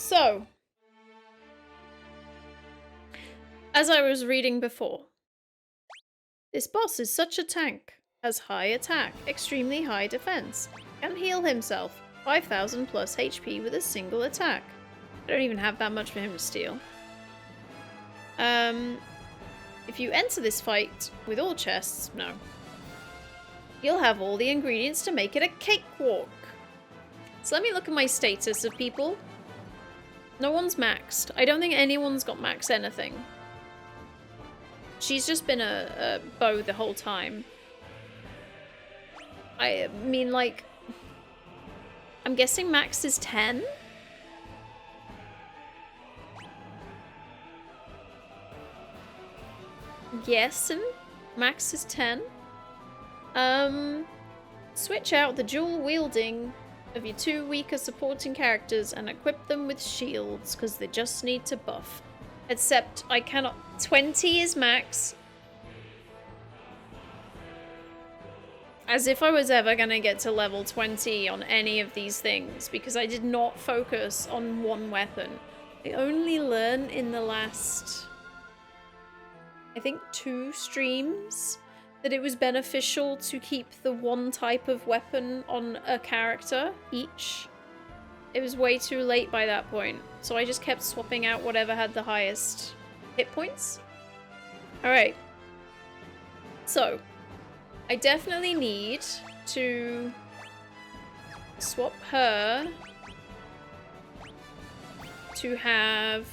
So, as I was reading before, this boss is such a tank. Has high attack, extremely high defense, can heal himself, 5000 plus HP with a single attack. I don't even have that much for him to steal. If you enter this fight with all chests, no. You'll have all the ingredients to make it a cakewalk. So let me look at my status of people. No one's maxed. I don't think anyone's got max anything. She's just been a bow the whole time. I mean, like, I'm guessing max is 10? Guessing max is 10. Switch out the dual wielding of your two weaker supporting characters and equip them with shields, because they just need to buff. Except I cannot. 20 is max. As if I was ever gonna get to level 20 on any of these things, because I did not focus on one weapon. I only learned in the last, I think, 2 streams that it was beneficial to keep the one type of weapon on a character each. It was way too late by that point, so I just kept swapping out whatever had the highest hit points. Alright. So, I definitely need to swap her to have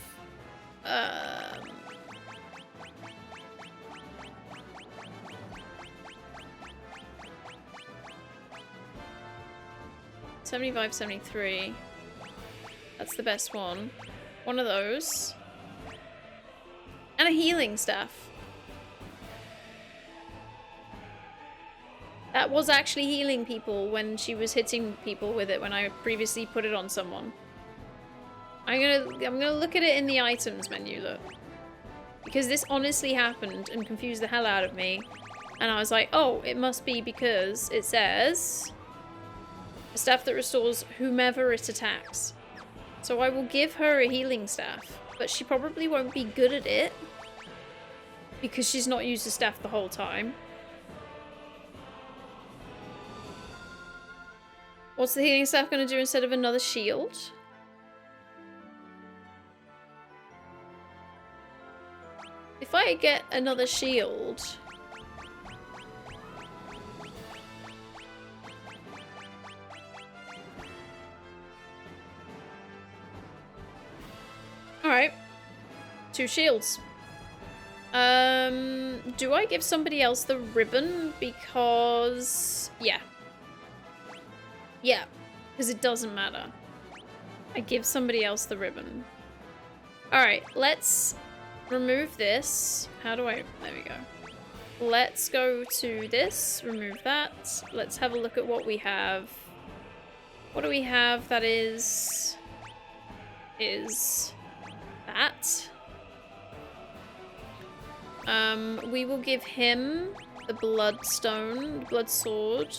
75, 73. That's the best one. One of those. And a healing staff. That was actually healing people when she was hitting people with it when I previously put it on someone. I'm gonna look at it in the items menu, look. Because this honestly happened and confused the hell out of me. And I was like, oh, it must be because it says a staff that restores whomever it attacks. So I will give her a healing staff, but she probably won't be good at it because she's not used the staff the whole time. What's the healing staff going to do instead of another shield? If I get another shield... Alright. 2 shields. Do I give somebody else the ribbon? Because... yeah. Yeah. Because it doesn't matter. I give somebody else the ribbon. Alright, let's remove this. How do I... there we go. Let's go to this. Remove that. Let's have a look at what we have. What do we have that is that. We will give him the bloodstone, blood sword.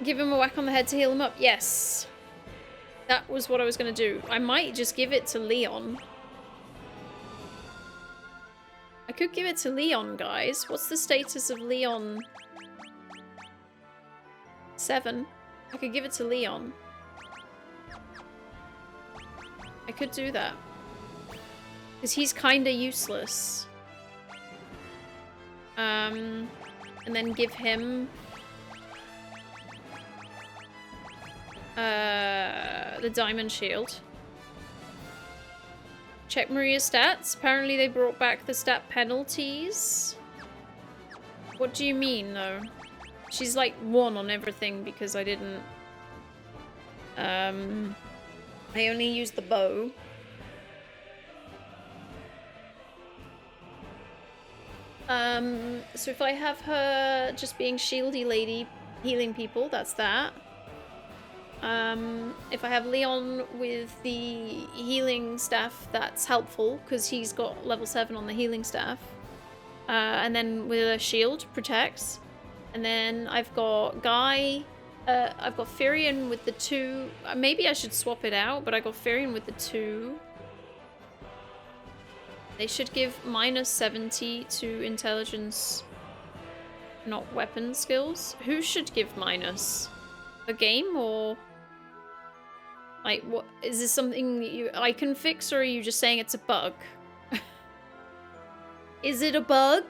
Give him a whack on the head to heal him up. Yes. That was what I was going to do. I might just give it to Leon. I could give it to Leon, guys. What's the status of Leon? 7. I could give it to Leon. I could do that. Because he's kinda useless. And then give him... the diamond shield. Check Maria's stats. Apparently they brought back the stat penalties. What do you mean, though? She's like 1 on everything because I didn't... I only used the bow. So if I have her just being shieldy lady healing people, that's that. If I have Leon with the healing staff, that's helpful because he's got level 7 on the healing staff. And then with a shield, protects. And then I've got Guy. I've got Firion with the 2. Maybe I should swap it out, but I got Firion with the 2. They should give -70 to intelligence, not weapon skills. Who should give minus? The game or... Like, what is this something I can fix, or are you just saying it's a bug? Is it a bug?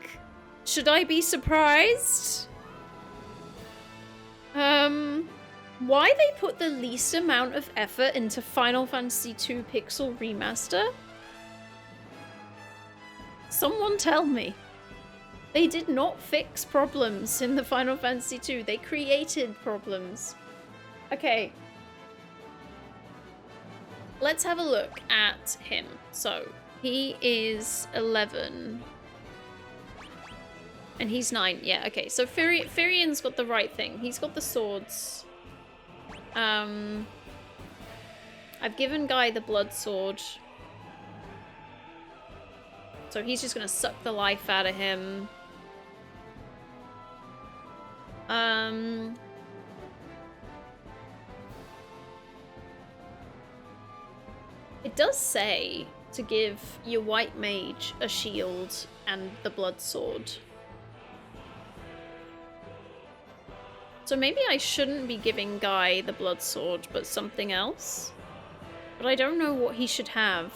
Should I be surprised? Why they put the least amount of effort into Final Fantasy II Pixel Remaster? Someone tell me. They did not fix problems in the Final Fantasy II. They created problems. Okay. Let's have a look at him. So, he is 11. And he's 9. Yeah, okay. So Firion's got the right thing. He's got the swords. I've given Guy the blood sword. So he's just gonna suck the life out of him. It does say to give your white mage a shield and the blood sword. So maybe I shouldn't be giving Guy the blood sword, but something else. But I don't know what he should have.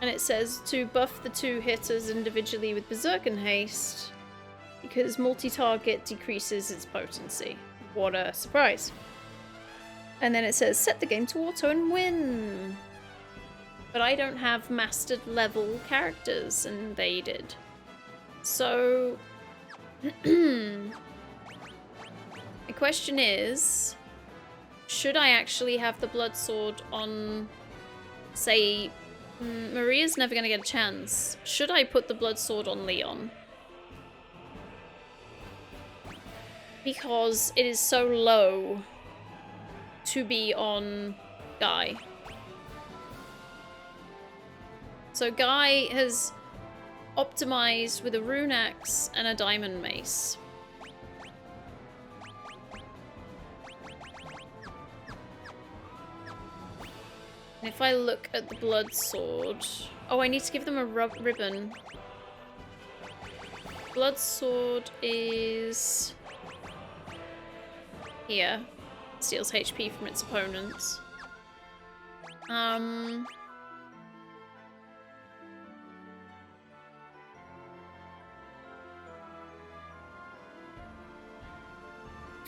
And it says to buff the 2 hitters individually with Berserk and Haste, because multi-target decreases its potency. What a surprise. And then it says set the game to auto and win. But I don't have mastered level characters, and they did. So the question is, should I actually have the blood sword on, say, Maria's never going to get a chance. Should I put the blood sword on Leon? Because it is so low to be on Guy. So Guy has optimized with a rune axe and a diamond mace. And if I look at the blood sword... Oh, I need to give them a ribbon. Blood sword is... here. Steals HP from its opponents.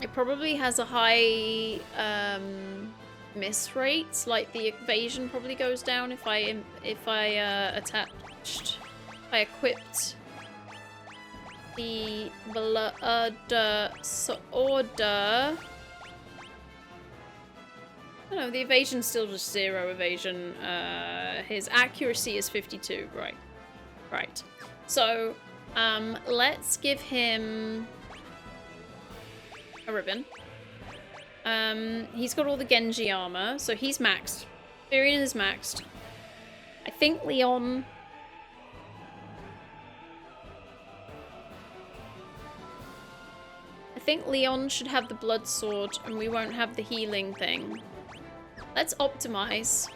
It probably has a high miss rate, like the evasion probably goes down if I equipped the blood sword. Oh no, the evasion's still just 0 evasion. His accuracy is 52, right. Right. So, let's give him a ribbon. He's got all the Genji armor, so he's maxed. Firion is maxed. I think Leon... should have the blood sword, and we won't have the healing thing. Let's optimize.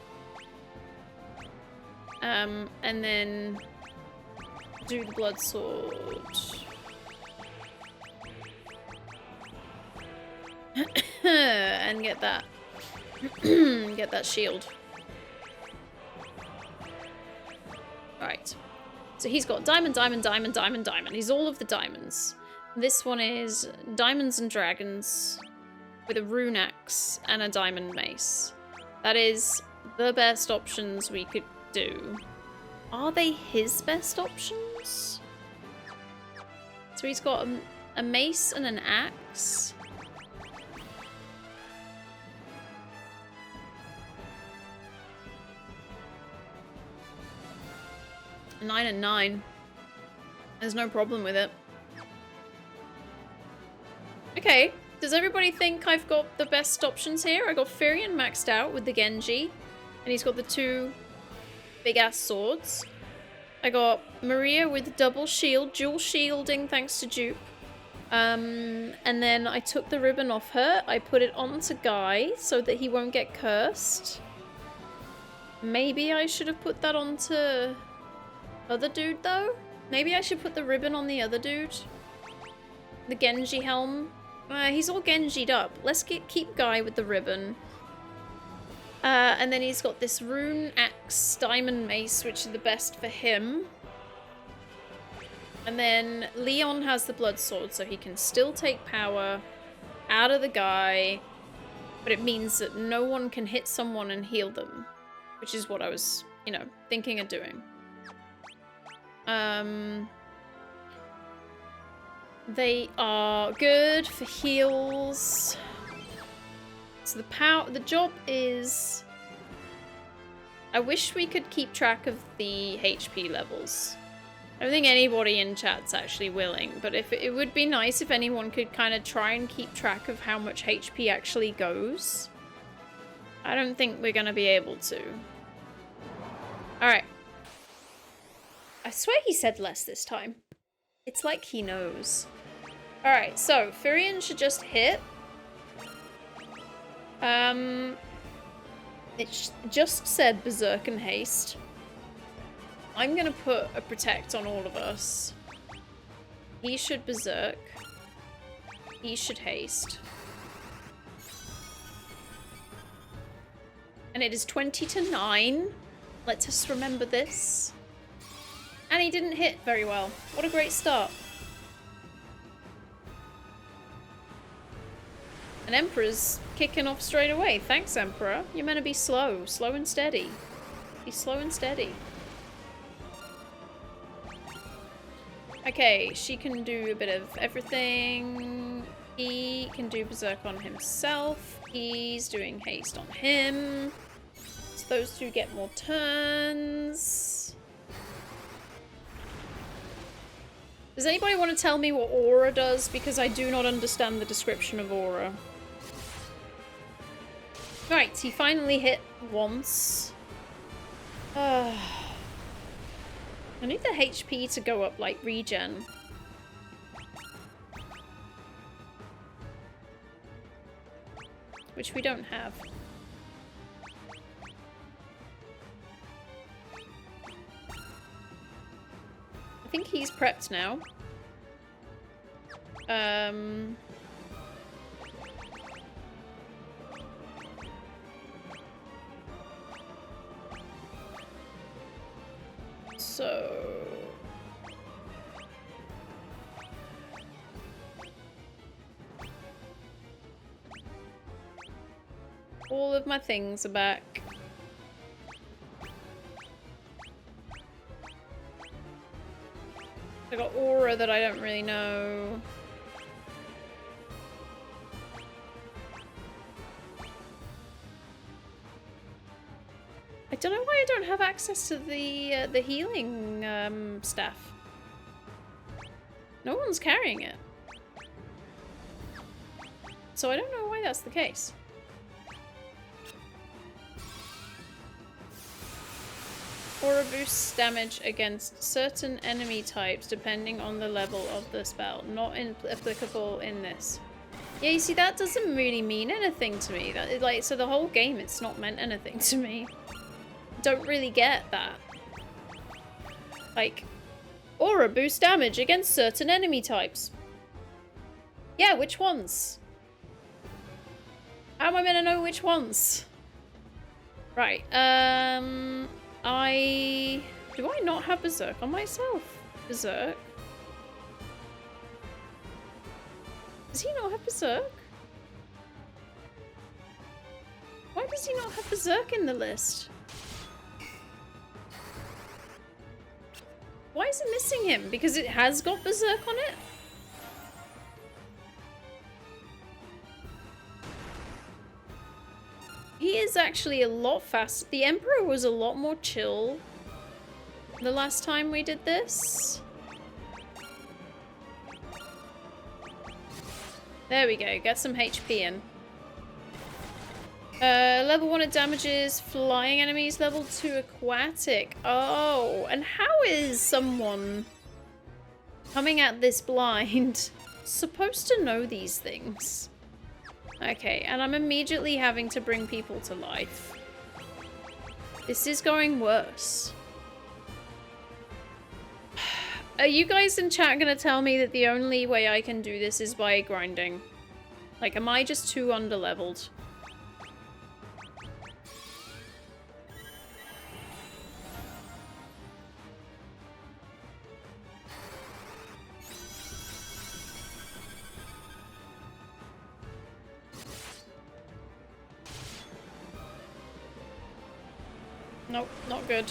And then do the blood sword. And get that. Get that shield. Right. So he's got diamond, diamond, diamond, diamond, diamond. He's all of the diamonds. This one is diamonds and dragons with a rune axe and a diamond mace. That is the best options we could do. Are they his best options? So he's got a mace and an axe. A 9 and 9. There's no problem with it. Okay. Does everybody think I've got the best options here? I got Firion maxed out with the Genji. And he's got the 2 big-ass swords. I got Maria with double shield, dual shielding thanks to dupe. And then I took the ribbon off her. I put it onto Guy so that he won't get cursed. Maybe I should have put that onto other dude though? Maybe I should put the ribbon on the other dude. The Genji helm. He's all Genji'd up. Let's keep Guy with the ribbon. And then he's got this rune axe diamond mace, which is the best for him. And then Leon has the blood sword, so he can still take power out of the guy. But it means that no one can hit someone and heal them. Which is what I was, you know, thinking of doing. They are good for heals. So the job is... I wish we could keep track of the HP levels. I don't think anybody in chat's actually willing, but if it would be nice if anyone could kind of try and keep track of how much HP actually goes. I don't think we're going to be able to. Alright. I swear he said less this time. It's like he knows. Alright, so Firion should just hit. It just said Berserk and Haste. I'm gonna put a Protect on all of us. He should Berserk. He should Haste. And it is 20 to 9. Let us remember this. And he didn't hit very well. What a great start. And Emperor's kicking off straight away. Thanks, Emperor. You're meant to be slow. Slow and steady. Be slow and steady. Okay, she can do a bit of everything. He can do Berserk on himself. He's doing Haste on him. So those two get more turns. Does anybody want to tell me what Aura does? Because I do not understand the description of Aura. Right, he finally hit once. I need the HP to go up like regen. Which we don't have. I think he's prepped now. So... all of my things are back. I got Aura that I don't really know. I don't know why I don't have access to the healing staff. No one's carrying it. So I don't know why that's the case. Aura boosts damage against certain enemy types depending on the level of the spell. Not applicable in this. Yeah, you see, that doesn't really mean anything to me. That, like, so the whole game, it's not meant anything to me. Don't really get that. Like, Aura boosts damage against certain enemy types. Yeah, which ones? How am I meant to know which ones? Right, do I not have Berserk on myself? Berserk? Does he not have Berserk? Why does he not have Berserk in the list? Why is it missing him? Because it has got Berserk on it? He is actually a lot faster. The Emperor was a lot more chill the last time we did this. There we go, get some HP in. Level 1 it damages flying enemies, level 2 aquatic. Oh, and how is someone coming at this blind supposed to know these things? Okay, and I'm immediately having to bring people to life. This is going worse. Are you guys in chat gonna tell me that the only way I can do this is by grinding? Like, am I just too underleveled? Nope, not good.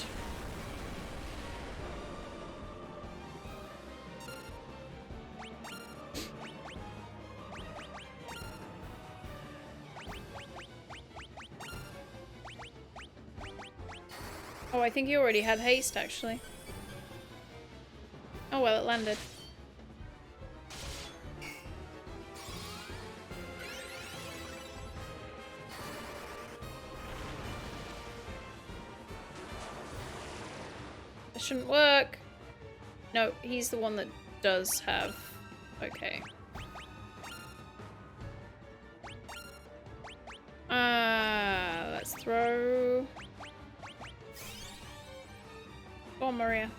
Oh, I think you already had haste, actually. Oh well, it landed. That shouldn't work. No, he's the one that does have. Okay. Let's throw. Go on, Maria.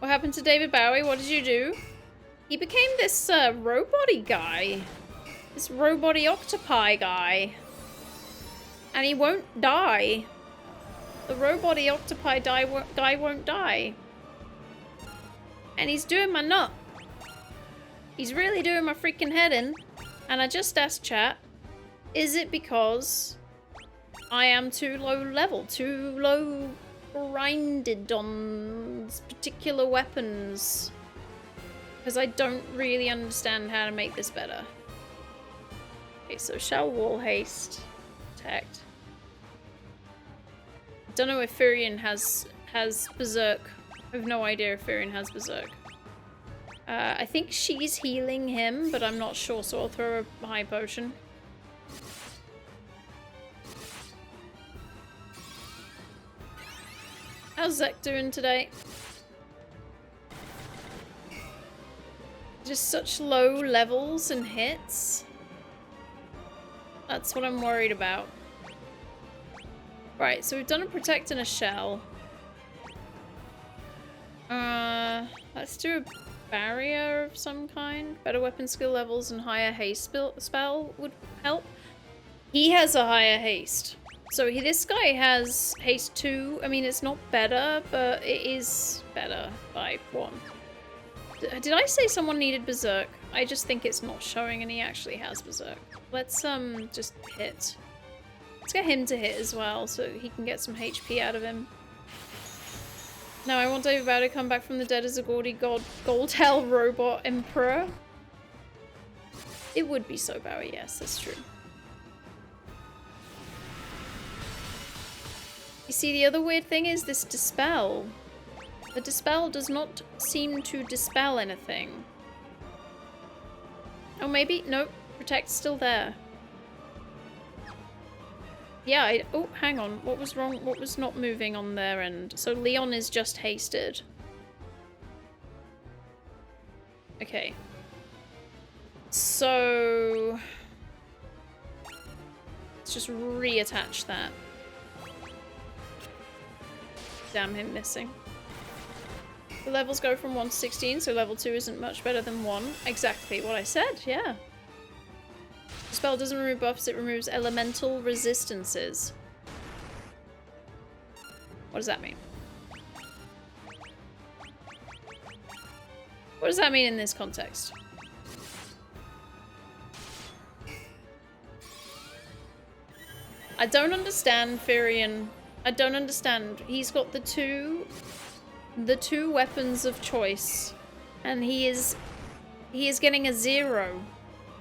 What happened to David Bowie? What did you do? He became this robot-y guy. This robot-y octopi guy. And he won't die. The robot-y octopi guy won't die. And he's doing my nut. He's really doing my freaking head in. And I just asked chat, is it because I am too low level, too low grinded on particular weapons? Because I don't really understand how to make this better. Okay, so shell wall haste protect. I don't know if Furion has berserk. I have no idea if Furion has berserk. I think she's healing him, but I'm not sure, so I'll throw a high potion. How's Zek doing today? Just such low levels and hits. That's what I'm worried about. Right, so we've done a protect and a shell. Let's do a barrier of some kind. Better weapon skill levels and higher haste spell would help. He has a higher haste. So this guy has haste 2. I mean, it's not better, but it is better by 1. Did I say someone needed berserk? I just think it's not showing and he actually has berserk. Let's just hit. Let's get him to hit as well so he can get some HP out of him. Now I want David Bowie to come back from the dead as a gaudy gold-hell robot emperor. It would be so Bowie, yes, that's true. You see, the other weird thing is this dispel. The dispel does not seem to dispel anything. Oh, maybe? Nope. Protect's still there. Yeah, oh, hang on. What was wrong? What was not moving on their end? So Leon is just hasted. Okay. So let's just reattach that. Damn him missing. The levels go from 1 to 16, so level 2 isn't much better than 1. Exactly what I said, yeah. The spell doesn't remove buffs, it removes elemental resistances. What does that mean? What does that mean in this context? I don't understand Furion. I don't understand. He's got the two weapons of choice, and he is getting a 0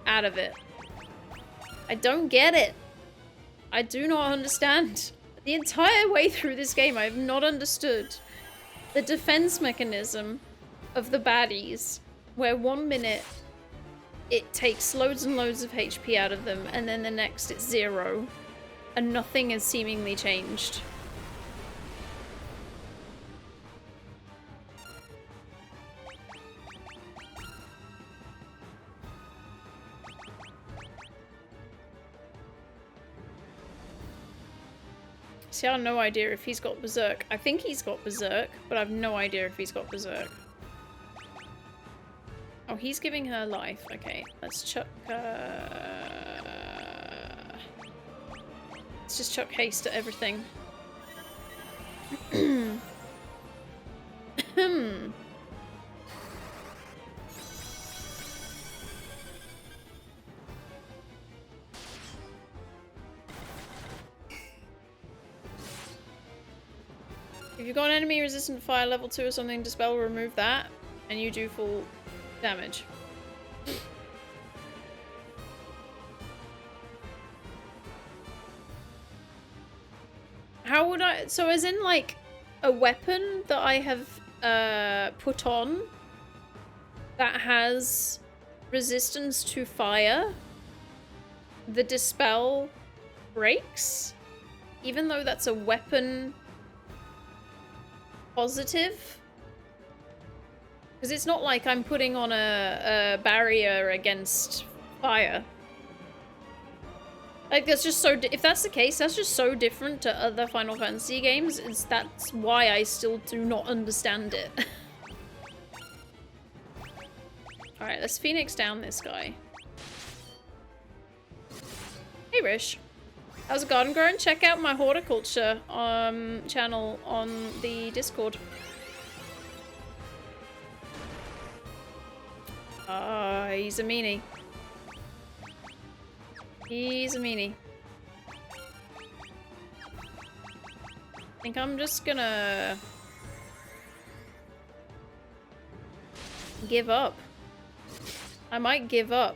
out of it. I don't get it. I do not understand. The entire way through this game, I have not understood the defense mechanism of the baddies, where 1 minute it takes loads and loads of HP out of them, and then the next it's 0, and nothing has seemingly changed. See, I have no idea if he's got Berserk. I think he's got Berserk, but I have no idea if he's got Berserk. Oh, he's giving her life. Okay, let's chuck... Let's just chuck haste at everything. If you've got an enemy resistant to fire level 2 or something, dispel will remove that, and you do full damage. How would I... So as in, like, a weapon that I have put on that has resistance to fire, the dispel breaks? Even though that's a weapon positive? Because it's not like I'm putting on a barrier against fire. Like, that's just so... If that's the case, that's just so different to other Final Fantasy games. That's why I still do not understand it. Alright, let's Phoenix down this guy. Hey, Rish. How's it garden growing? Check out my horticulture channel on the Discord. He's a meanie. He's a meanie. I think I'm just gonna give up. I might give up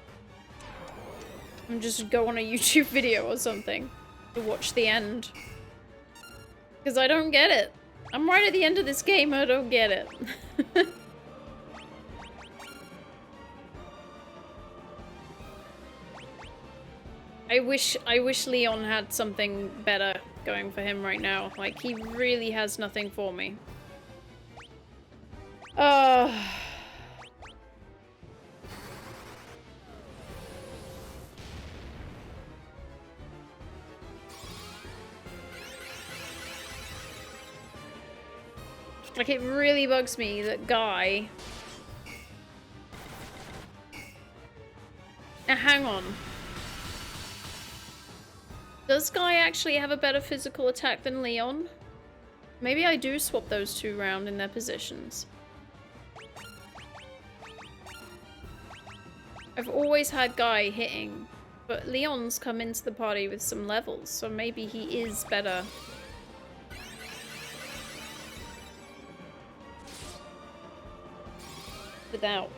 and just go on a YouTube video or something to watch the end. Because I don't get it. I'm right at the end of this game, I don't get it. I wish Leon had something better going for him right now. Like, he really has nothing for me. Like, it really bugs me that Guy... Now, hang on. Does Guy actually have a better physical attack than Leon? Maybe I do swap those two around in their positions. I've always had Guy hitting, but Leon's come into the party with some levels, so maybe he is better. Without.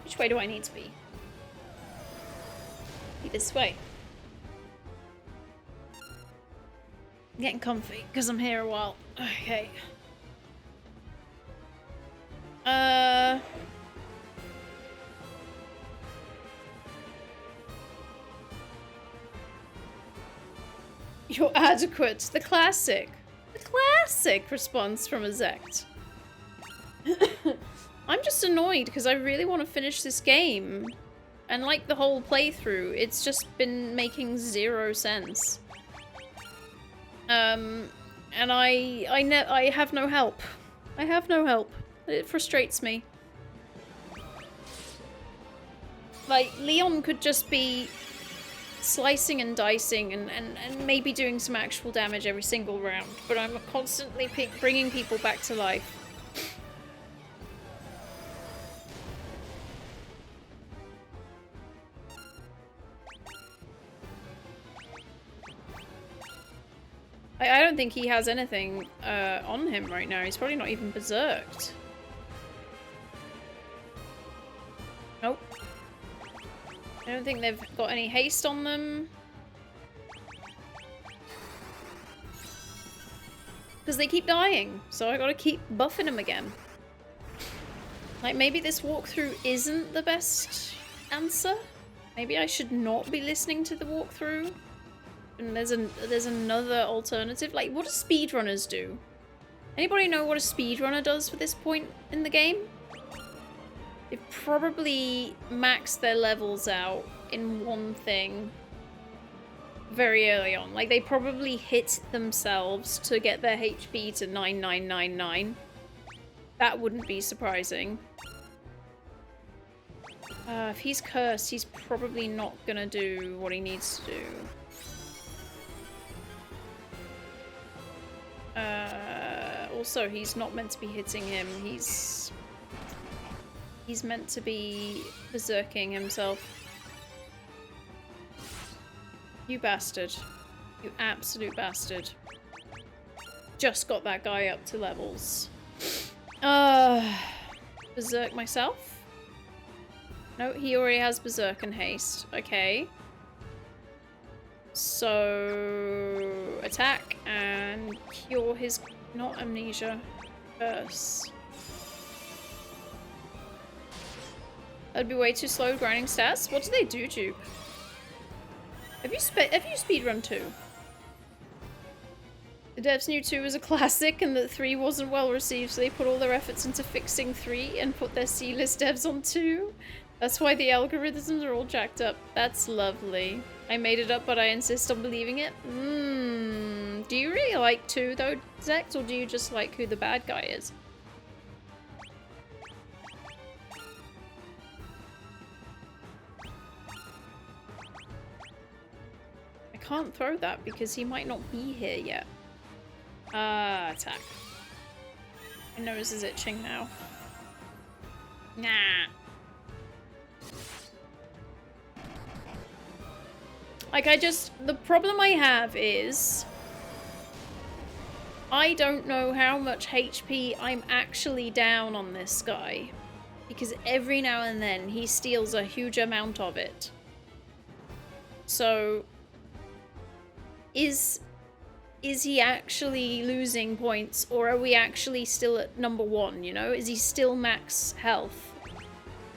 Which way do I need to be? This way. I'm getting comfy because I'm here a while. Okay. You're adequate. The classic. The classic response from a Zect. I'm just annoyed because I really want to finish this game. And like the whole playthrough, it's just been making 0 sense. And I have no help. I have no help. It frustrates me. Like, Leon could just be slicing and dicing and maybe doing some actual damage every single round, but I'm constantly bringing people back to life. I don't think he has anything on him right now. He's probably not even berserked. Nope. I don't think they've got any haste on them. Because they keep dying, so I gotta keep buffing them again. Like, maybe this walkthrough isn't the best answer? Maybe I should not be listening to the walkthrough? And there's another alternative? Like, what do speedrunners do? Anybody know what a speedrunner does for this point in the game? They've probably maxed their levels out in one thing very early on. Like, they probably hit themselves to get their HP to 9999. That wouldn't be surprising. If he's cursed, he's probably not gonna do what he needs to do. Also, he's not meant to be hitting him. He's meant to be berserking himself. You bastard. You absolute bastard. Just got that guy up to levels. Berserk myself? No, he already has berserk and haste. Okay. So attack and cure his not amnesia curse. That'd be way too slow grinding stats. What do they do, Duke? Have you speedrun 2? The devs knew 2 was a classic and that 3 wasn't well received, so they put all their efforts into fixing 3 and put their C-list devs on 2. That's why the algorithms are all jacked up. That's lovely. I made it up, but I insist on believing it. Do you really like 2 though, Zex, or do you just like who the bad guy is? I can't throw that because he might not be here yet. Attack. My nose is itching now. Nah. Like, the problem I have is I don't know how much HP I'm actually down on this guy, because every now and then he steals a huge amount of it. So is he actually losing points, or are we actually still at number 1, you know? Is he still max health?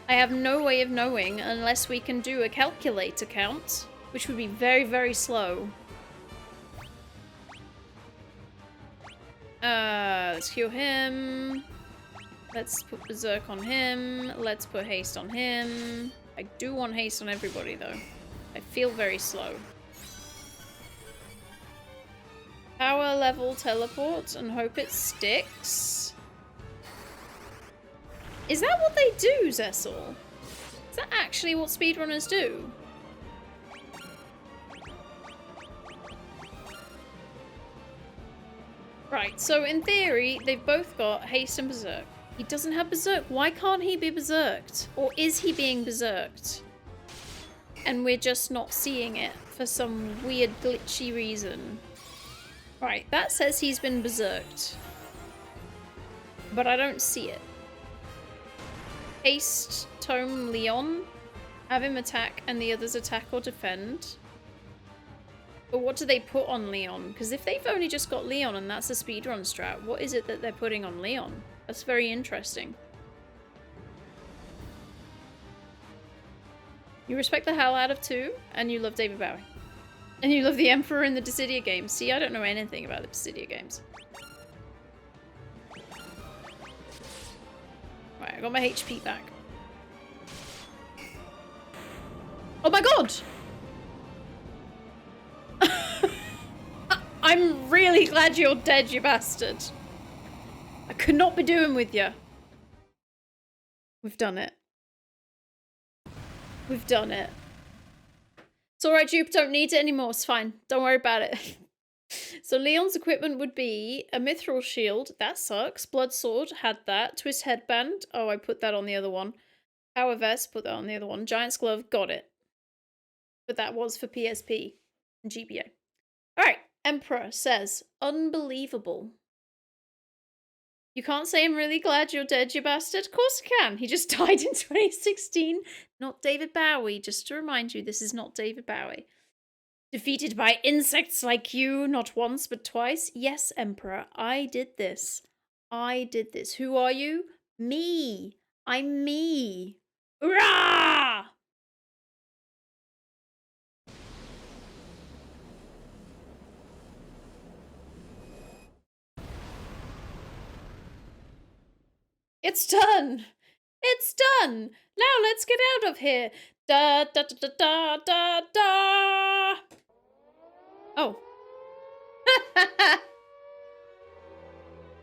I have no way of knowing unless we can do a calculator count, which would be very, very slow. Let's heal him. Let's put berserk on him. Let's put haste on him. I do want haste on everybody, though. I feel very slow. Power level teleport and hope it sticks. Is that what they do, Zessel? Is that actually what speedrunners do? Right, so in theory, they've both got haste and berserk. He doesn't have berserk. Why can't he be berserked? Or is he being berserked? And we're just not seeing it for some weird glitchy reason. Right, that says he's been berserked. But I don't see it. Haste, Tome, Leon. Have him attack and the others attack or defend. But what do they put on Leon? Because if they've only just got Leon and that's a speedrun strat, what is it that they're putting on Leon? That's very interesting. You respect the hell out of 2, and you love David Bowie. And you love the Emperor in the Dissidia games. See, I don't know anything about the Dissidia games. Right, I got my HP back. Oh my god! I'm really glad you're dead, you bastard. I could not be doing with you. We've done it. We've done it. It's alright, Jupe, don't need it anymore. It's fine. Don't worry about it. So Leon's equipment would be a mithril shield. That sucks. Blood sword, had that. Twist headband. Oh, I put that on the other one. Power vest, put that on the other one. Giant's glove, got it. But that was for PSP and GBA. Alright. Emperor says, unbelievable. You can't say I'm really glad you're dead, you bastard. Of course I can. He just died in 2016. Not David Bowie. Just to remind you, this is not David Bowie. Defeated by insects like you, not once but twice. Yes, Emperor, I did this. I did this. Who are you? Me. I'm me. Hurrah! It's done. It's done. Now let's get out of here. Da da da da da da. Oh.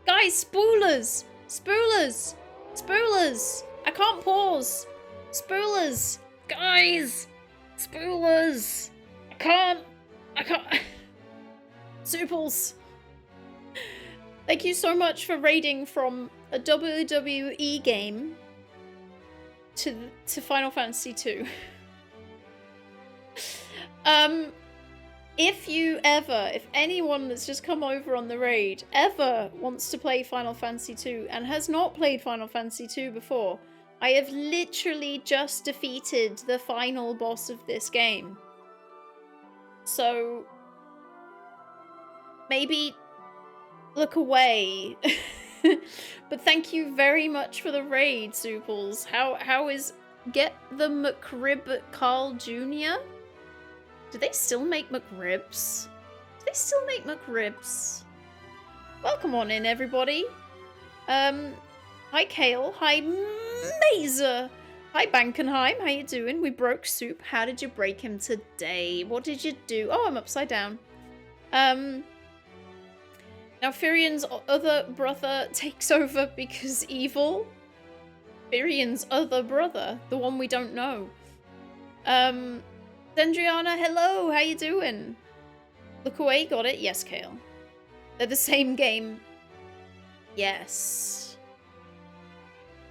Guys, spoolers! Spoolers! Spoolers! I can't pause! Spoolers! Guys! Spoolers! I can't! Souples! Thank you so much for raiding from a WWE game to Final Fantasy 2. If anyone that's just come over on the raid ever wants to play Final Fantasy 2 and has not played Final Fantasy 2 before, I have literally just defeated the final boss of this game. So maybe look away. But thank you very much for the raid, Souples. How is Get the McRib Carl Jr.? Do they still make McRibs? Do they still make McRibs? Welcome on in, everybody. Hi Kale. Hi Mazer. Hi Bankenheim. How you doing? We broke Soup. How did you break him today? What did you do? Oh, I'm upside down. Now Firian's other brother takes over because evil. Firian's other brother, the one we don't know. Dendriana, hello, how you doing? Look away, got it? Yes, Kale. They're the same game. Yes.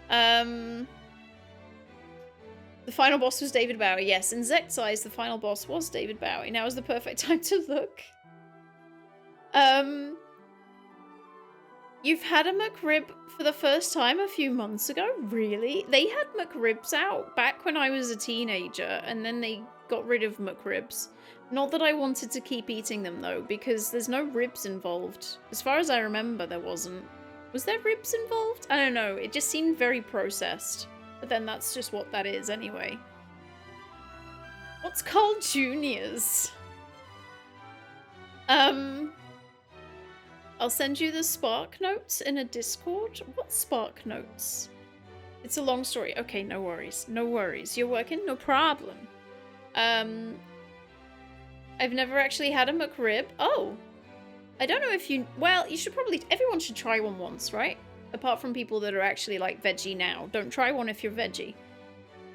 The final boss was David Bowie, yes. In Zek's eyes, the final boss was David Bowie. Now is the perfect time to look. You've had a McRib for the first time a few months ago? Really? They had McRibs out back when I was a teenager, and then they got rid of McRibs. Not that I wanted to keep eating them, though, because there's no ribs involved. As far as I remember, there wasn't. Was there ribs involved? I don't know. It just seemed very processed. But then that's just what that is anyway. What's called Juniors? I'll send you the Spark Notes in a Discord. What Spark Notes? It's a long story. Okay, no worries. No worries. You're working? No problem. I've never actually had a McRib. Oh. I don't know if you... Well, you should probably... Everyone should try one once, right? Apart from people that are actually, like, veggie now. Don't try one if you're veggie.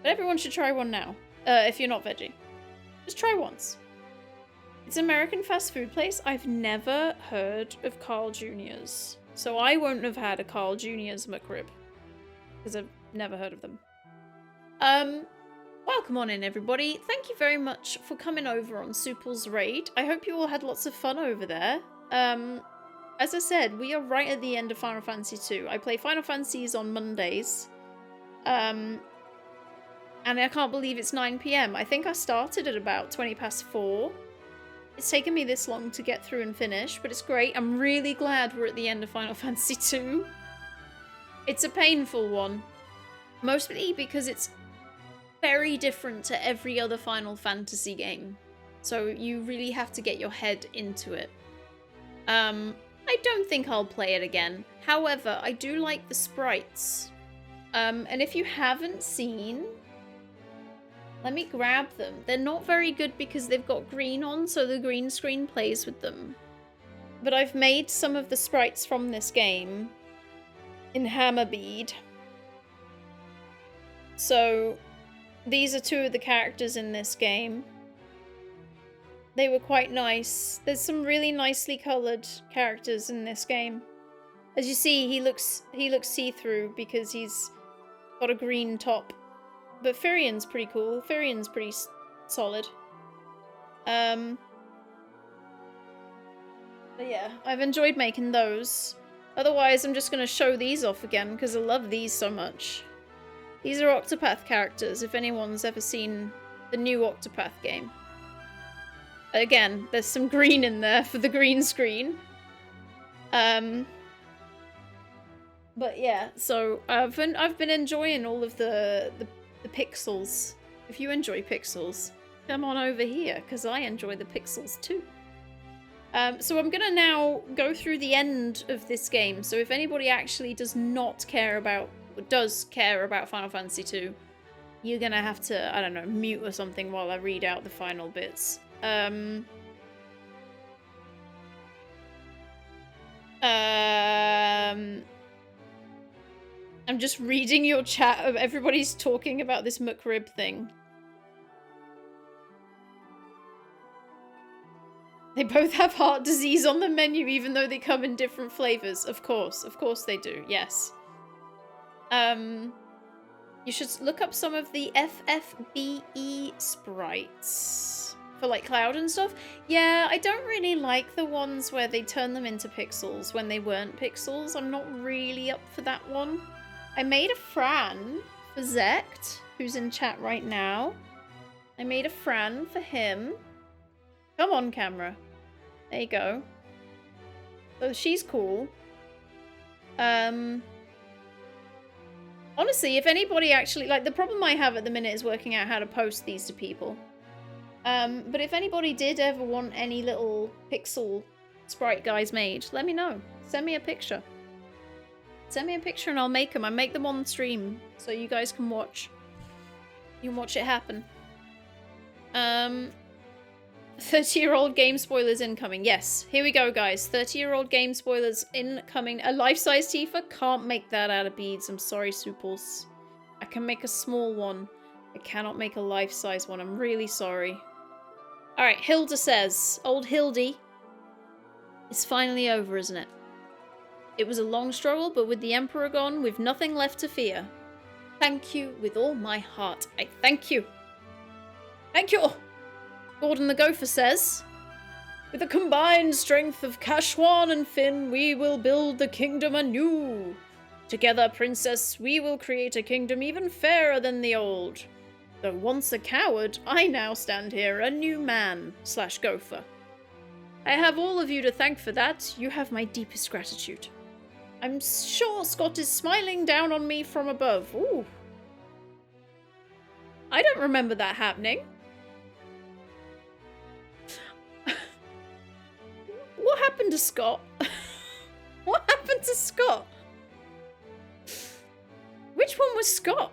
But everyone should try one now. If you're not veggie. Just try once. It's an American fast food place. I've never heard of Carl Jr.'s. So I won't have had a Carl Jr.'s McRib. Because I've never heard of them. Welcome on in, everybody. Thank you very much for coming over on Souple's raid. I hope you all had lots of fun over there. As I said, we are right at the end of Final Fantasy 2. I play Final Fantasies on Mondays. And I can't believe it's 9 PM. I think I started at about 4:20. It's taken me this long to get through and finish, but it's great. I'm really glad we're at the end of Final Fantasy 2. It's a painful one. Mostly because it's very different to every other Final Fantasy game. So you really have to get your head into it. I don't think I'll play it again. However, I do like the sprites. And if you haven't seen... Let me grab them. They're not very good because they've got green on, so the green screen plays with them. But I've made some of the sprites from this game in Hammerbead. So these are two of the characters in this game. They were quite nice. There's some really nicely coloured characters in this game. As you see, he looks see-through because he's got a green top. But Firian's pretty cool. Firian's pretty solid. But yeah, I've enjoyed making those. Otherwise, I'm just going to show these off again because I love these so much. These are Octopath characters, if anyone's ever seen the new Octopath game. Again, there's some green in there for the green screen. But yeah, so I've been enjoying all of the pixels. If you enjoy pixels, come on over here, because I enjoy the pixels too. So I'm gonna now go through the end of this game. So if anybody actually does care about Final Fantasy II, you're gonna have to, I don't know, mute or something while I read out the final bits. I'm just reading your chat of everybody's talking about this McRib thing. They both have heart disease on the menu even though they come in different flavors. Of course they do, yes. You should look up some of the FFII sprites for like Cloud and stuff. Yeah, I don't really like the ones where they turn them into pixels when they weren't pixels. I'm not really up for that one. I made a Fran for Zect, who's in chat right now. I made a Fran for him. Come on, camera. There you go. So she's cool. Honestly, if anybody actually... Like, the problem I have at the minute is working out how to post these to people. But if anybody did ever want any little pixel sprite guys made, let me know. Send me a picture. Send me a picture and I'll make them. I make them on stream so you guys can watch. You can watch it happen. 30-year-old game spoilers incoming. Yes, here we go, guys. 30-year-old game spoilers incoming. A life-size Tifa? Can't make that out of beads. I'm sorry, Suples. I can make a small one. I cannot make a life-size one. I'm really sorry. Alright, Hilda says, old Hildy, it's finally over, isn't it? It was a long struggle, but with the Emperor gone, we've nothing left to fear. Thank you with all my heart. I thank you. Thank you. Gordon the Gopher says, with the combined strength of Kashwan and Finn, we will build the kingdom anew. Together, princess, we will create a kingdom even fairer than the old. Though once a coward, I now stand here a new man / gopher. I have all of you to thank for that. You have my deepest gratitude. I'm sure Scott is smiling down on me from above. Ooh. I don't remember that happening. What happened to Scott? What happened to Scott? Which one was Scott?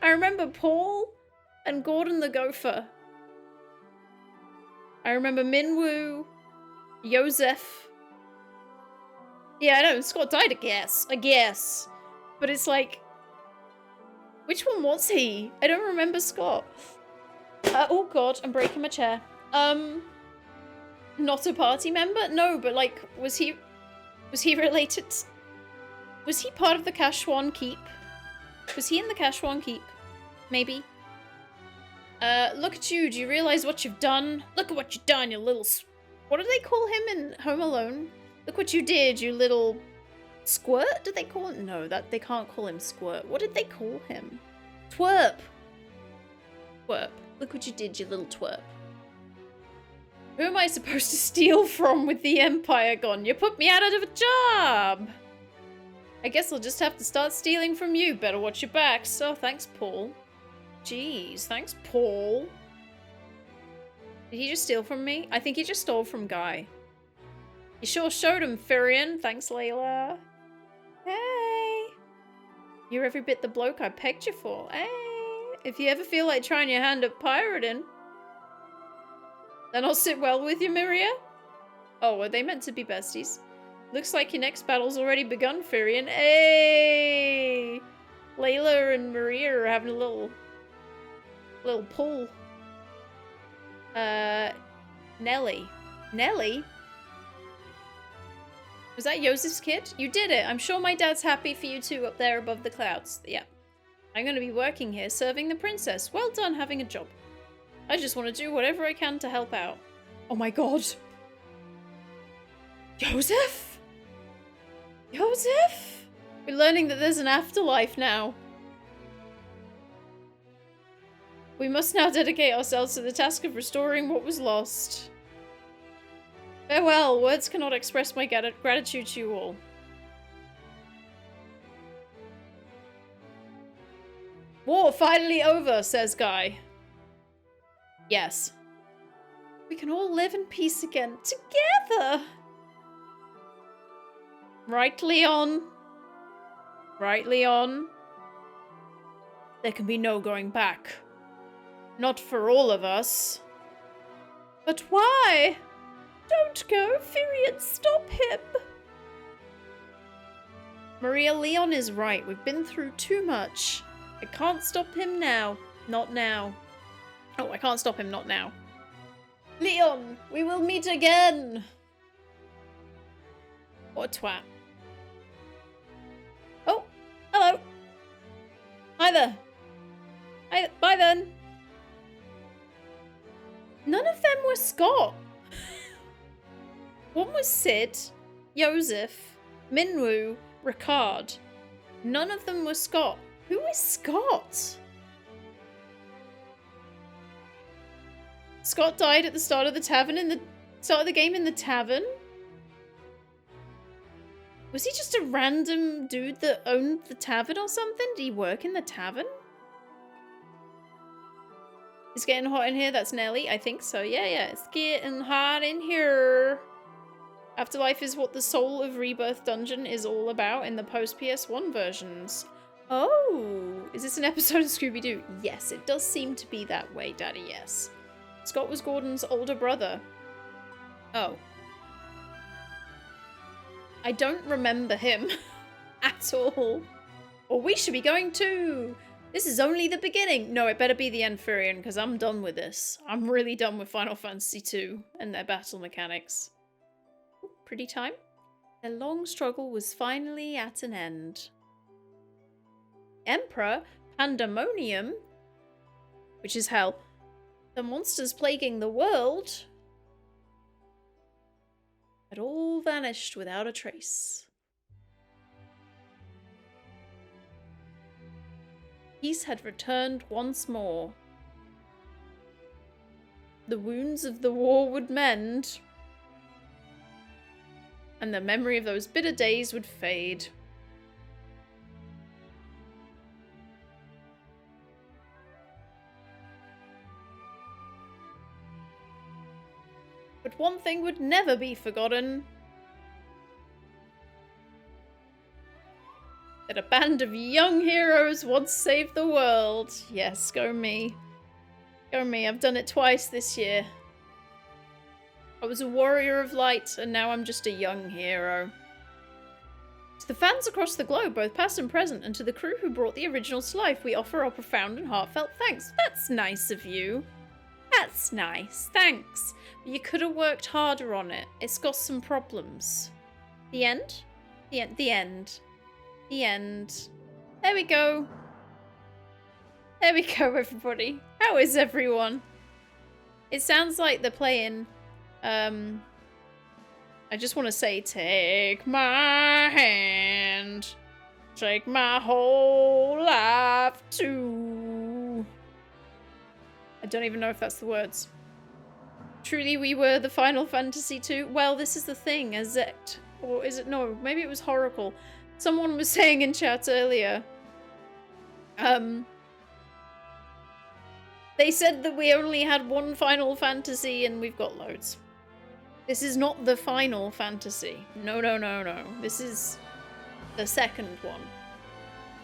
I remember Paul and Gordon the Gopher. I remember Minwoo, Joseph. Yeah, I know, Scott died, I guess. But it's like, which one was he? I don't remember Scott. Oh god, I'm breaking my chair. Not a party member? No, but like, was he related? Was he part of the Kashwan Keep? Was he in the Kashwan Keep? Maybe. Look at you. Do you realize what you've done? Look at what you've done, you little... What did they call him in Home Alone? Look what you did, you little... Squirt? Did they call him? No, they can't call him Squirt. What did they call him? Twerp. Twerp. Look what you did, you little twerp. Who am I supposed to steal from with the Empire gone? You put me out of a job! I guess I'll just have to start stealing from you. Better watch your backs. Oh, thanks, Paul. Jeez, thanks, Paul. Did he just steal from me? I think he just stole from Guy. You sure showed him, Firion. Thanks, Layla. Hey. You're every bit the bloke I pegged you for. Hey. If you ever feel like trying your hand at pirating, then I'll sit well with you, Miria. Oh, are they meant to be besties? Looks like your next battle's already begun, Firion. Hey! Layla and Maria are having a little pull. Nelly. Nelly? Was that Joseph's kid? You did it! I'm sure my dad's happy for you two up there above the clouds. Yeah. I'm gonna be working here, serving the princess. Well done having a job. I just want to do whatever I can to help out. Oh my god. Joseph? Joseph? We're learning that there's an afterlife now. We must now dedicate ourselves to the task of restoring what was lost. Farewell, words cannot express my gratitude to you all. War finally over, says Guy. Yes. We can all live in peace again, together! Right, Leon? Right, Leon? There can be no going back. Not for all of us. But why? Don't go, Firion, stop him! Maria, Leon is right. We've been through too much. I can't stop him now. Not now. Oh, I can't stop him, not now. Leon, we will meet again! What a twat. Oh, hello. Hi there. Hi, bye then. None of them were Scott. One was Sid, Joseph, Minwoo, Ricard. None of them were Scott. Who is Scott? Scott died at the start of the tavern in the start of the game in the tavern? Was he just a random dude that owned the tavern or something? Did he work in the tavern? It's getting hot in here, that's Nelly. I think so. Yeah, it's getting hot in here. Afterlife is what the Soul of Rebirth dungeon is all about in the post-PS1 versions. Oh, is this an episode of Scooby-Doo? Yes, it does seem to be that way, Daddy, yes. Scott was Gordon's older brother. Oh. I don't remember him at all. Or we should be going too. This is only the beginning. No, it better be the end, Furion, because I'm done with this. I'm really done with Final Fantasy II and their battle mechanics. Ooh, pretty time. Their long struggle was finally at an end. Emperor Pandemonium, which is hell. The monsters plaguing the world had all vanished without a trace. Peace had returned once more. The wounds of the war would mend, and the memory of those bitter days would fade. But one thing would never be forgotten. That a band of young heroes once saved the world. Yes, go me. Go me, I've done it twice this year. I was a warrior of light, and now I'm just a young hero. To the fans across the globe, both past and present, and to the crew who brought the originals to life, we offer our profound and heartfelt thanks. That's nice of you. That's nice, thanks. But you could have worked harder on it. It's got some problems. The end? The end. The end. The end. There we go. There we go, everybody. How is everyone? It sounds like they're playing, I just want to say, take my hand. Take my whole life too. I don't even know if that's the words. Truly we were the Final Fantasy II. Well, this is the thing, Azet. Or is it? No, maybe it was Horacle. Someone was saying in chat earlier. They said that we only had one Final Fantasy and we've got loads. This is not the Final Fantasy. No, no, no, no. This is the second one.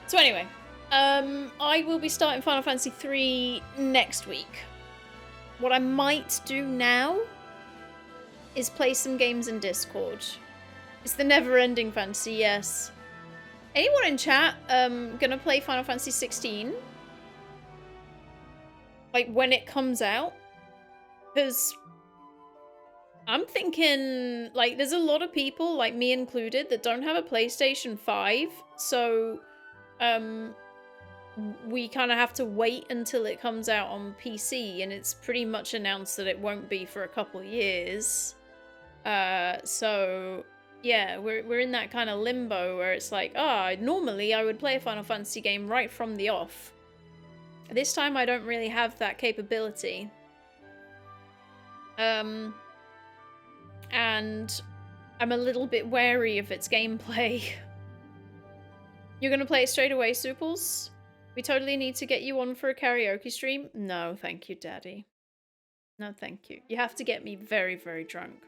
So anyway. I will be starting Final Fantasy III next week. What I might do now is play some games in Discord. It's the never-ending fantasy, yes. Anyone in chat gonna play Final Fantasy 16? Like, when it comes out? Because I'm thinking, like, there's a lot of people, like me included, that don't have a PlayStation 5. So, we kind of have to wait until it comes out on PC, and it's pretty much announced that it won't be for a couple years. So yeah, we're in that kind of limbo where it's like, normally I would play a Final Fantasy game right from the off. This time I don't really have that capability. And I'm a little bit wary of its gameplay. You're gonna play it straight away, Suples? We totally need to get you on for a karaoke stream? No, thank you, Daddy. No, thank you. You have to get me very, very drunk.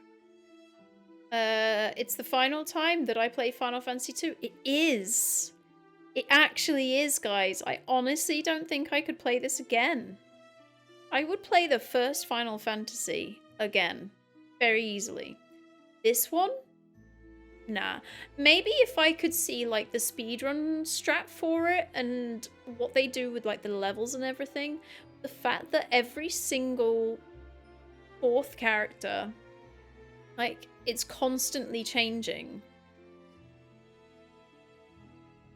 It's the final time that I play Final Fantasy II. It is. It actually is, guys. I honestly don't think I could play this again. I would play the first Final Fantasy again. Very easily. This one? Nah. Maybe if I could see, like, the speedrun strat for it and what they do with, like, the levels and everything. The fact that every single fourth character, like, it's constantly changing,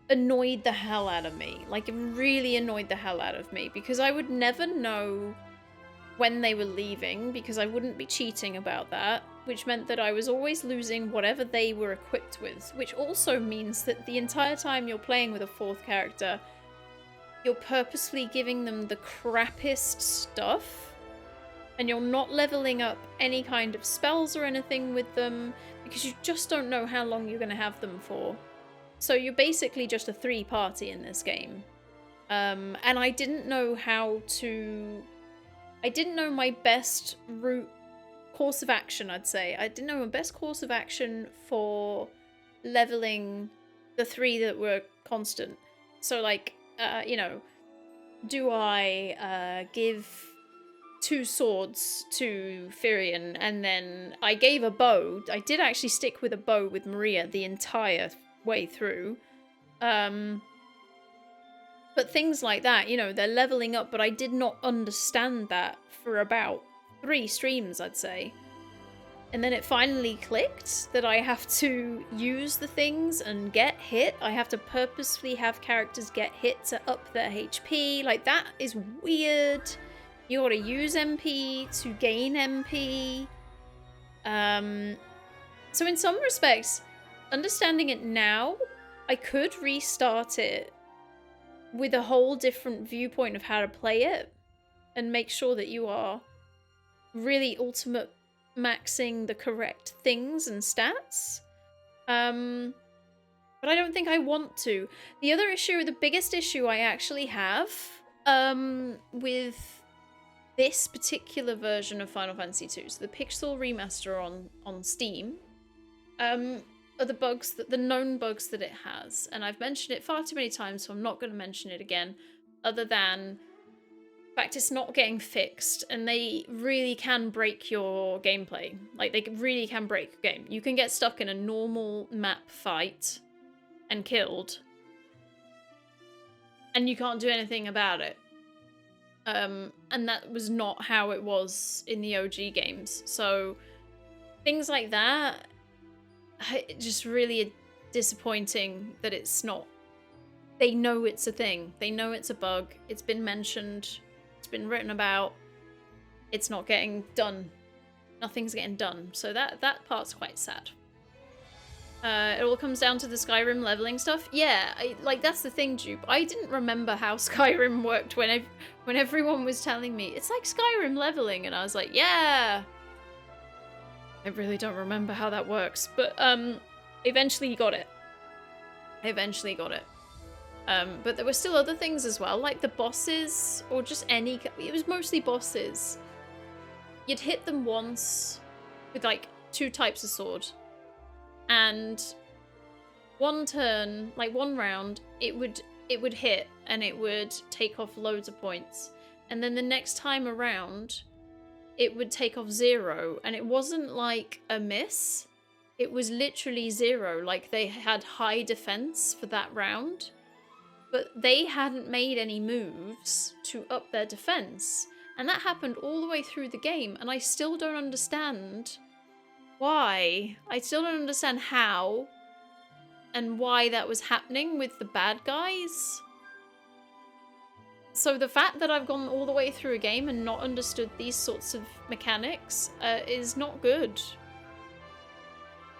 annoyed the hell out of me. Like, it really annoyed the hell out of me because I would never know when they were leaving because I wouldn't be cheating about that, which meant that I was always losing whatever they were equipped with, which also means that the entire time you're playing with a fourth character, you're purposefully giving them the crappiest stuff, and you're not leveling up any kind of spells or anything with them because you just don't know how long you're going to have them for. So you're basically just a three-party in this game. And I didn't know how to... I didn't know my best course of action, I'd say. I didn't know my best course of action for leveling the three that were constant. So, like, you know, do I give 2 swords to Firion, and then I gave a bow. I did actually stick with a bow with Maria the entire way through. But things like that, you know, they're leveling up, but I did not understand that for about 3 streams, I'd say. And then it finally clicked that I have to use the things and get hit. I have to purposefully have characters get hit to up their HP. Like, that is weird. You gotta use MP to gain MP. So in some respects, understanding it now, I could restart it with a whole different viewpoint of how to play it and make sure that you are really ultimate maxing the correct things and stats. But I don't think I want to. The other issue, the biggest issue I actually have with this particular version of Final Fantasy II, so the Pixel Remaster on Steam, are the bugs, the known bugs that it has. And I've mentioned it far too many times, so I'm not going to mention it again, other than the fact it's not getting fixed, and they really can break your gameplay. Like, they really can break your game. You can get stuck in a normal map fight and killed, and you can't do anything about it. And that was not how it was in the OG games. So things like that, just really disappointing that it's not. They know it's a thing. They know it's a bug. It's been mentioned. It's been written about. It's not getting done. Nothing's getting done. So that part's quite sad. It all comes down to the Skyrim leveling stuff. Yeah, like, that's the thing, Jupe. I didn't remember how Skyrim worked when everyone was telling me, it's like Skyrim leveling, and I was like, yeah. I really don't remember how that works, but eventually got it. Eventually got it. But there were still other things as well, like the bosses, or just any... It was mostly bosses. You'd hit them once with, like, 2 types of sword. And one turn, like one round, it would hit and it would take off loads of points. And then the next time around, it would take off 0. And it wasn't like a miss. It was literally 0. Like, they had high defense for that round, but they hadn't made any moves to up their defense. And that happened all the way through the game. And I still don't understand why. I still don't understand how and why that was happening with the bad guys. So the fact that I've gone all the way through a game and not understood these sorts of mechanics is not good.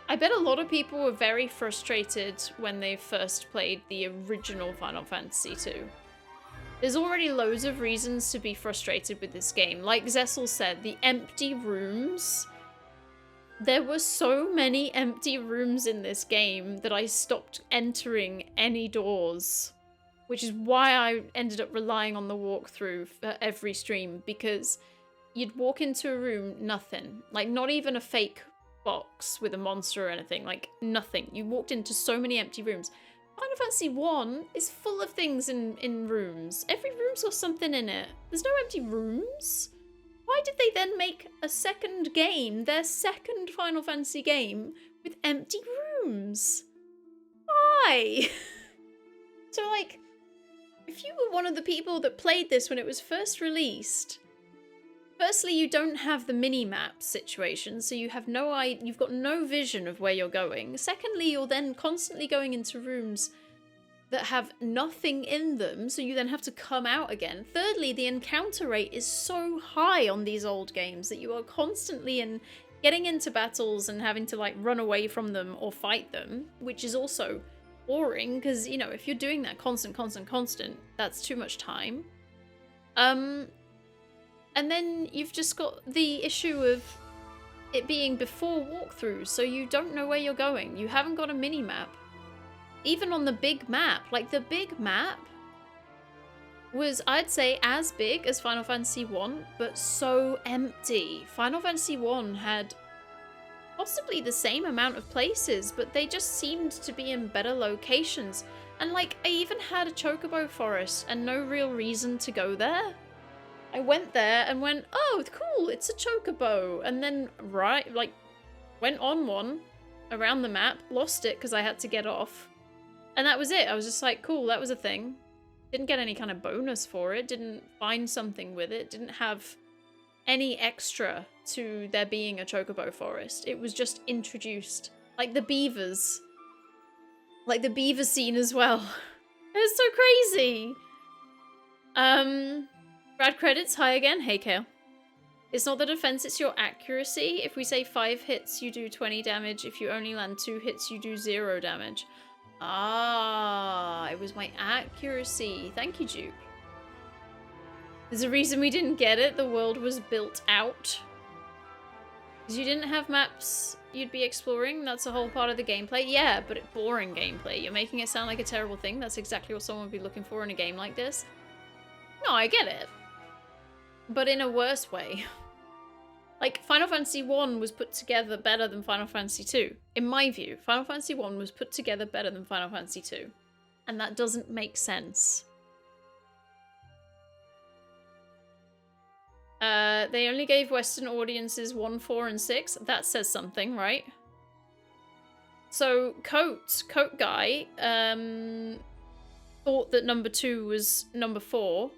I bet a lot of people were very frustrated when they first played the original Final Fantasy II. There's already loads of reasons to be frustrated with this game. Like Zessel said, the empty rooms. There were so many empty rooms in this game that I stopped entering any doors. Which is why I ended up relying on the walkthrough for every stream. Because you'd walk into a room, nothing. Like, not even a fake box with a monster or anything. Like, nothing. You walked into so many empty rooms. Final Fantasy 1 is full of things in rooms. Every room's got something in it. There's no empty rooms. Why did they then make a second game, their second Final Fantasy game, with empty rooms? Why? So, like, if you were one of the people that played this when it was first released, firstly, you don't have the mini-map situation, so you have you've got no vision of where you're going. Secondly, you're then constantly going into rooms that have nothing in them, so you then have to come out again. Thirdly, the encounter rate is so high on these old games that you are constantly getting into battles and having to, like, run away from them or fight them, which is also boring, because, you know, if you're doing that constant, that's too much time. And then you've just got the issue of it being before walkthroughs, so you don't know where you're going. You haven't got a mini-map. Even on the big map, like the big map was, I'd say, as big as Final Fantasy 1, but so empty. Final Fantasy 1 had possibly the same amount of places, but they just seemed to be in better locations. And, like, I even had a chocobo forest and no real reason to go there. I went there and went, oh, cool, it's a chocobo. And then, went on one around the map, lost it because I had to get off. And that was it. I was just like, cool, that was a thing. Didn't get any kind of bonus for it. Didn't find something with it. Didn't have any extra to there being a chocobo forest. It was just introduced. Like the beavers. Like the beaver scene as well. It's so crazy. Brad credits, hi again. Hey, Kale. It's not the defense, it's your accuracy. If we say 5 hits, you do 20 damage. If you only land 2 hits, you do 0 damage. Ah, it was my accuracy. Thank you, Duke. There's a reason we didn't get it. The world was built out. Because you didn't have maps you'd be exploring. That's a whole part of the gameplay. Yeah, but it's boring gameplay. You're making it sound like a terrible thing. That's exactly what someone would be looking for in a game like this. No, I get it. But in a worse way. Like, Final Fantasy 1 was put together better than Final Fantasy 2. In my view, Final Fantasy 1 was put together better than Final Fantasy 2. And that doesn't make sense. They only gave Western audiences 1, 4, and 6. That says something, right? So, Coat Guy, thought that number 2 was number 4.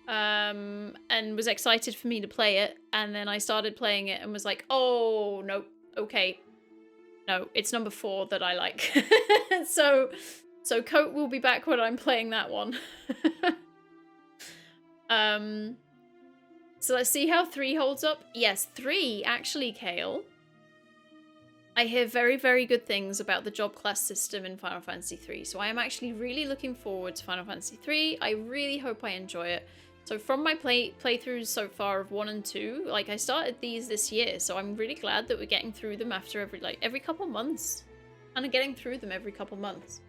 And was excited for me to play it, and then I started playing it and was like, oh, no, okay. No, it's number 4 that I like. So Coat will be back when I'm playing that one. So let's see how 3 holds up. Yes, 3, actually, Kale. I hear very, very good things about the job class system in Final Fantasy 3, so I am actually really looking forward to Final Fantasy 3. I really hope I enjoy it. So from my playthroughs so far of 1 and 2, like, I started these this year, so I'm really glad that we're getting through them after every couple months. And getting through them every couple months.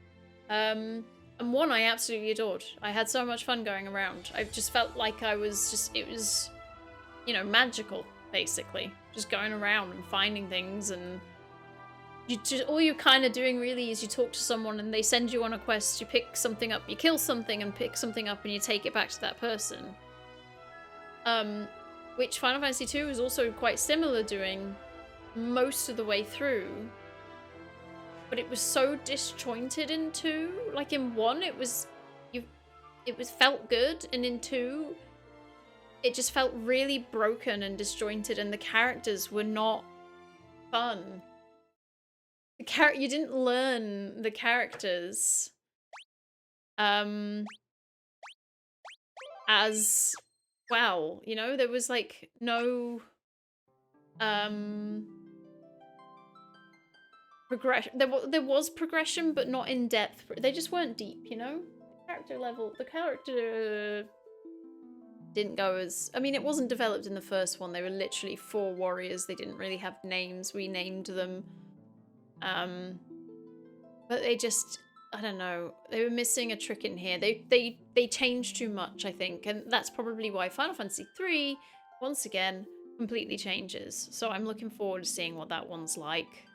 And 1 I absolutely adored. I had so much fun going around. I just felt like it was, you know, magical, basically. Just going around and finding things, and all you're kind of doing really is you talk to someone and they send you on a quest, you pick something up, you kill something and pick something up and you take it back to that person. Which Final Fantasy 2 is also quite similar doing most of the way through. But it was so disjointed in 2. Like in 1 it felt good, and in 2 it just felt really broken and disjointed, and the characters were not fun. You didn't learn the characters as well, you know? There was like no progression. There was progression, but not in depth. They just weren't deep, you know? Character level. The character didn't go as... I mean, it wasn't developed in the first one. They were literally 4 warriors. They didn't really have names. We named them. But they just... I don't know. They were missing a trick in here. They changed too much, I think. And that's probably why Final Fantasy III, once again, completely changes. So I'm looking forward to seeing what that one's like.